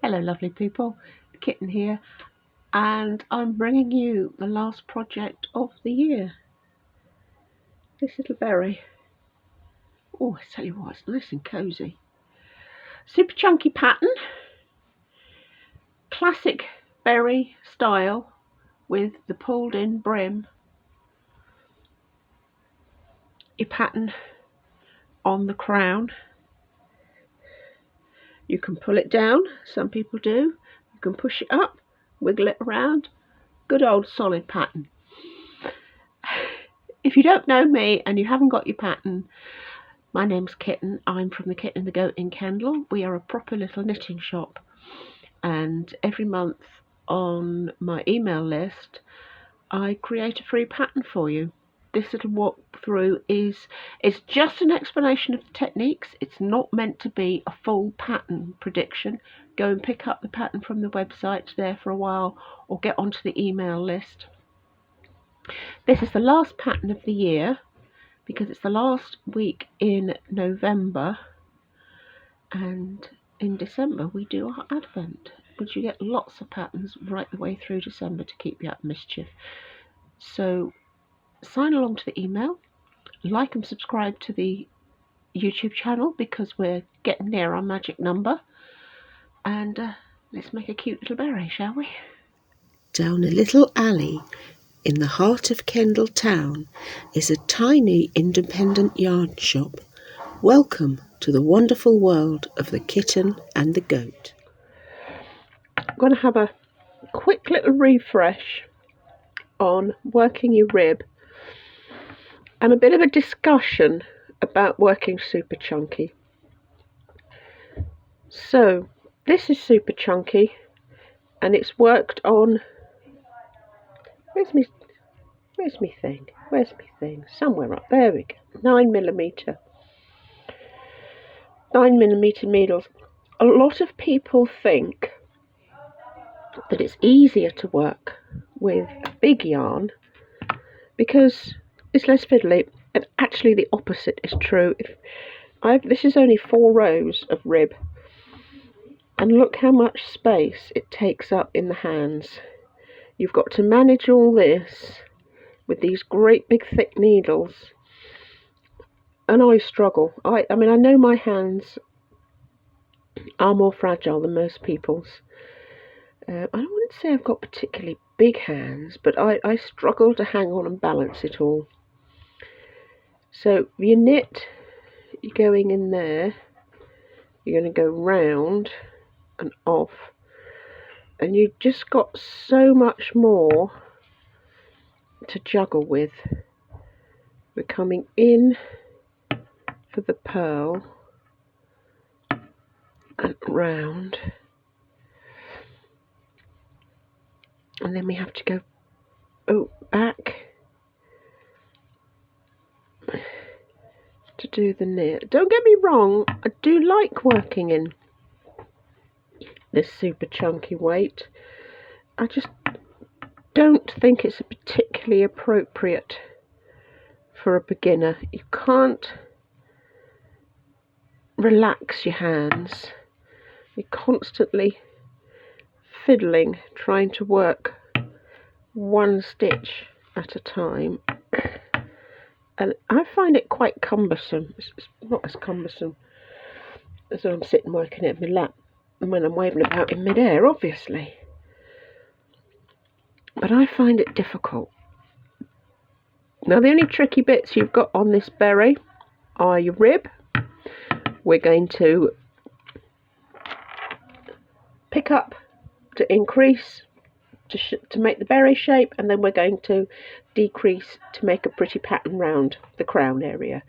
Hello lovely people, Kitten here, and I'm bringing you the last project of the year. This little berry. Oh, I tell you what, it's nice and cosy. Super chunky pattern, classic berry style with the pulled in brim. Your pattern on the crown. You can pull it down, some people do. You can push it up, wiggle it around. Good old solid pattern. If you don't know me and you haven't got your pattern, my name's Kitten. I'm from the Kitten and the Goat in Kendal. We are a proper little knitting shop, and every month on my email list I create a free pattern for you. This little walkthrough is just an explanation of the techniques. It's not meant to be a full pattern prediction. Go and pick up the pattern from the website, it's there for a while, or get onto the email list. This is the last pattern of the year because it's the last week in November, and in December we do our Advent, which you get lots of patterns right the way through December to keep you out of mischief. So sign along to the email, like and subscribe to the YouTube channel because we're getting near our magic number, and let's make a cute little berry, shall we? Down a little alley in the heart of Kendal town is a tiny independent yarn shop. Welcome to the wonderful world of the Kitten and the Goat. I'm going to have a quick little refresh on working your rib and a bit of a discussion about working super chunky. So this is super chunky and it's worked on, where's my thing, somewhere up there we go, 9mm needles. A lot of people think that it's easier to work with a big yarn because it's less fiddly, and actually the opposite is true. This is only 4 rows of rib, and look how much space it takes up in the hands. You've got to manage all this with these great big thick needles, and I struggle. I mean, I know my hands are more fragile than most people's. I wouldn't say I've got particularly big hands, but I struggle to hang on and balance it all. So you knit, you're going in there, you're going to go round and off, and you've just got so much more to juggle with. We're coming in for the purl and round, and then we have to go back to do the knit. Don't get me wrong, I do like working in this super chunky weight. I just don't think it's particularly appropriate for a beginner. You can't relax your hands. You're constantly fiddling, trying to work one stitch at a time, and I find it quite cumbersome. It's not as cumbersome as when I'm sitting working it in my lap and when I'm waving about in midair, obviously, but I find it difficult. Now the only tricky bits you've got on this berry are your rib. We're going to pick up to increase to make the berry shape, and then we're going to decrease to make a pretty pattern round the crown area.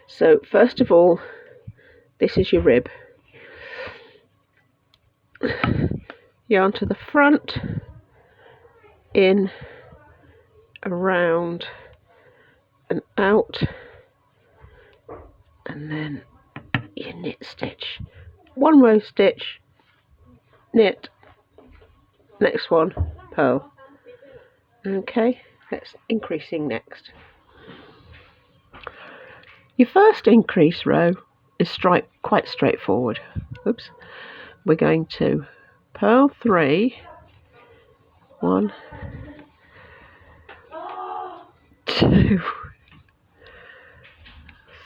So first of all, this is your rib. Yarn to the front, in, around and out, and then your knit stitch. 1 row stitch, knit, next one, purl. Okay, that's increasing next. Your first increase row is quite straightforward. Oops. We're going to purl 3, 1, 2,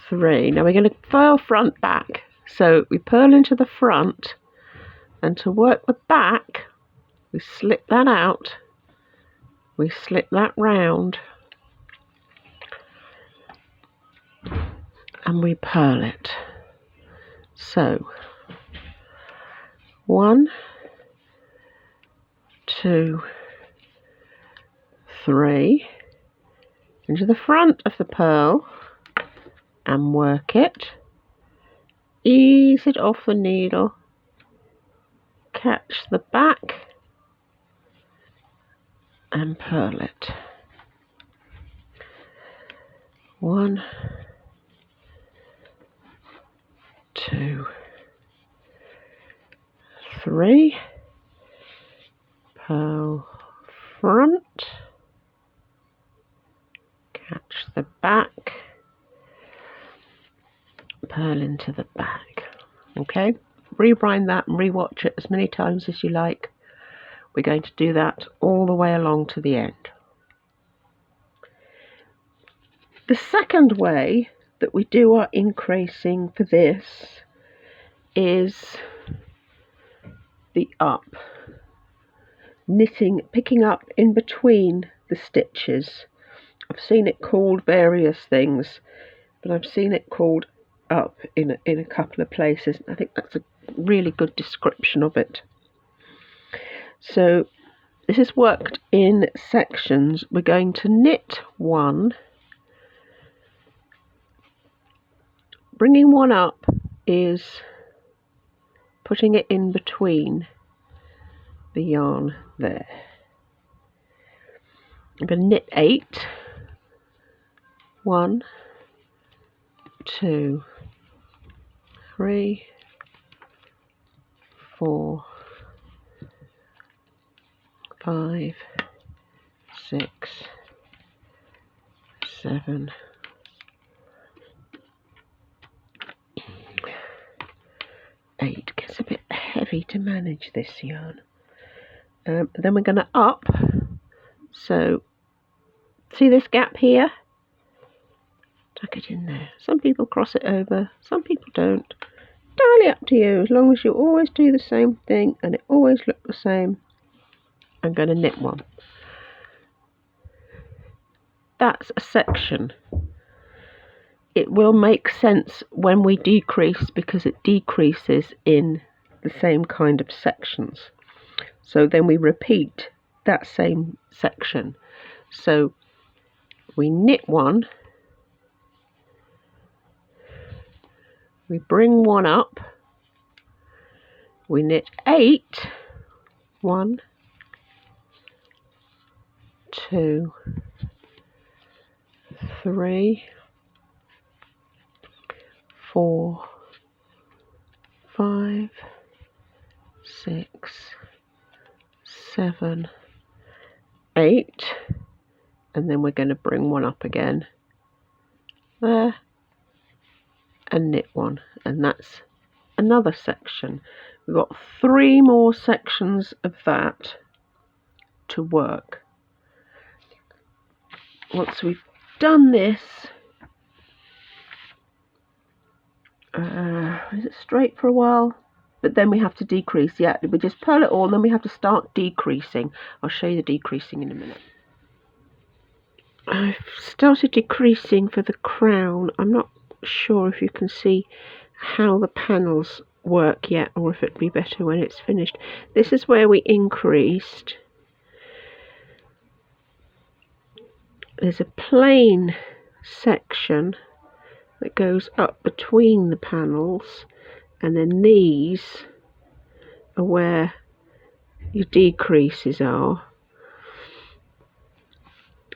3. Now we're going to purl front back, so we purl into the front, and to work the back we slip that out, we slip that round, and we purl it. So 1, 2, 3 into the front of the purl and work it. Ease it off the needle, catch the back and purl it. 1, 2, 3, purl front, catch the back, purl into the back. Okay, rewind that and rewatch it as many times as you like. We're going to do that all the way along to the end. The second way that we do our increasing for this is the up. Knitting, picking up in between the stitches. I've seen it called various things, but I've seen it called up in a couple of places. I think that's a really good description of it. So this is worked in sections. We're going to knit 1. Bringing 1 up is putting it in between the yarn there. I'm going to knit 8. 1, 2, 3, 4, 5, 6, 7, 8. Gets a bit heavy to manage this yarn. Then we're going to up. So see this gap here? Tuck it in there. Some people cross it over, some people don't. Entirely up to you, as long as you always do the same thing and it always looks the same. I'm going to knit 1. That's a section. It will make sense when we decrease because it decreases in the same kind of sections. So then we repeat that same section. So we knit 1, we bring 1 up, we knit 8, 1, 2, 3, 4, 5, 6, 7, 8, and then we're going to bring 1 up again there and knit 1, and that's another section. We've got 3 more sections of that to work. Once we've done this, is it straight for a while? But then we have to decrease. Yeah, we just purl it all and then we have to start decreasing. I'll show you the decreasing in a minute. I've started decreasing for the crown. I'm not sure if you can see how the panels work yet, or if it'd be better when it's finished. This is where we increased. There's a plain section that goes up between the panels, and then these are where your decreases are.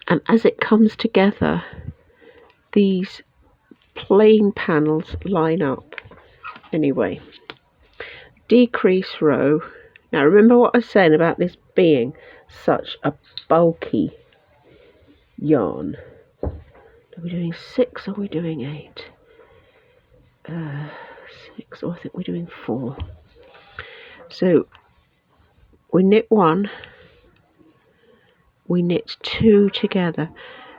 And as it comes together, these plain panels line up. Anyway, decrease row. Now remember what I was saying about this being such a bulky yarn. Are we doing 6 or are we doing 8? 6, or I think we're doing 4. So we knit one, we knit two together,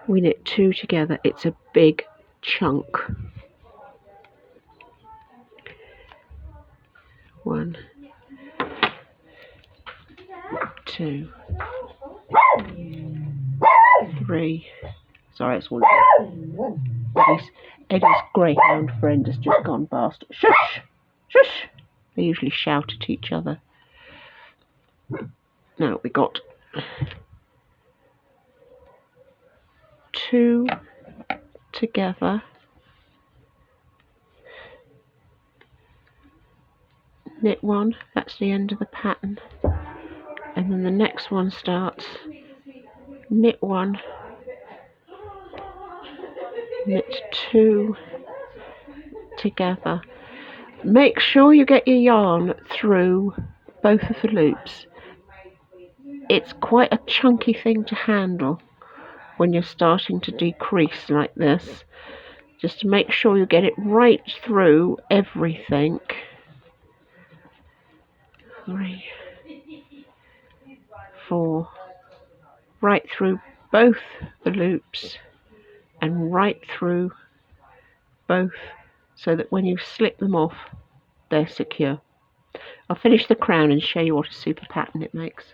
we knit two together. It's a big chunk. 1, 2, 3. Sorry, it's one. Eddie's greyhound friend has just gone past. Shush! Shush! They usually shout at each other. Now we got 2 together. Knit one, that's the end of the pattern. And then the next one starts. Knit one, knit 2 together. Make sure you get your yarn through both of the loops. It's quite a chunky thing to handle when you're starting to decrease like this. Just to make sure you get it right through everything. 3, 4, right through both the loops and right through both, so that when you slip them off, they're secure. I'll finish the crown and show you what a super pattern it makes.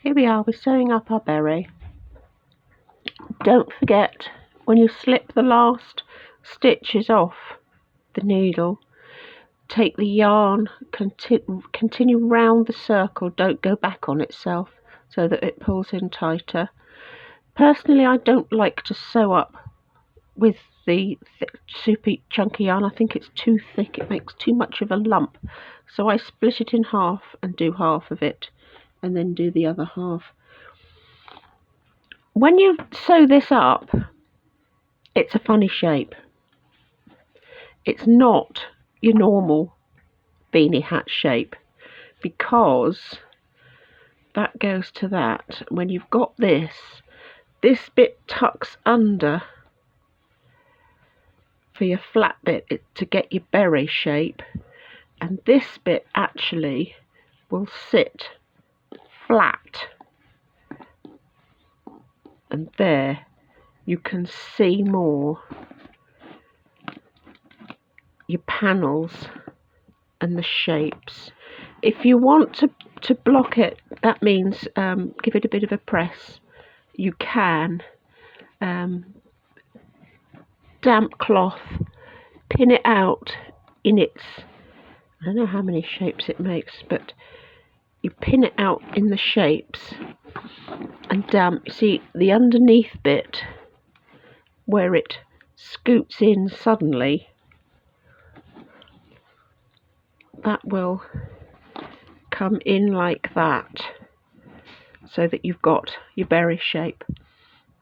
Here we are, we're sewing up our beret. Don't forget, when you slip the last stitches off the needle, take the yarn, continue round the circle, don't go back on itself, so that it pulls in tighter. Personally, I don't like to sew up with the super chunky yarn. I think it's too thick, it makes too much of a lump. So I split it in half and do half of it, and then do the other half. When you sew this up, it's a funny shape. It's not your normal beanie hat shape, because that goes to that. When you've got this bit tucks under for your flat bit to get your beret shape, and this bit actually will sit flat, and there you can see more your panels and the shapes. If you want to block it, that means give it a bit of a press. You can damp cloth, pin it out in its, I don't know how many shapes it makes, but you pin it out in the shapes and damp. See the underneath bit where it scoots in suddenly, that will come in like that, so that you've got your beret shape,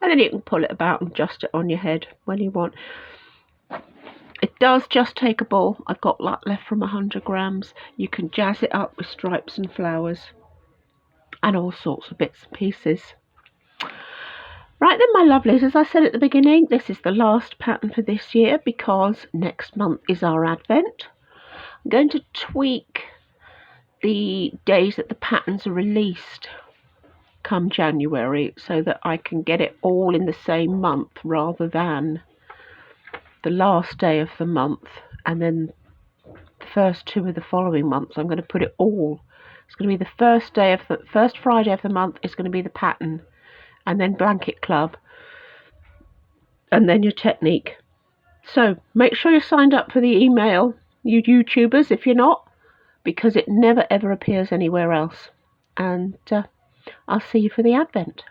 and then you can pull it about and adjust it on your head when you want. It does just take a ball. I've got that left from 100 grams. You can jazz it up with stripes and flowers and all sorts of bits and pieces. Right then, my lovelies, as I said at the beginning, this is the last pattern for this year, because next month is our Advent. I'm going to tweak the days that the patterns are released come January, so that I can get it all in the same month, rather than the last day of the month and then the first 2 of the following months. I'm going to put it all. It's going to be the first Friday of the month is going to be the pattern, and then blanket club, and then your technique. So make sure you're signed up for the email, you YouTubers, if you're not, because it never ever appears anywhere else. And I'll see you for the Advent.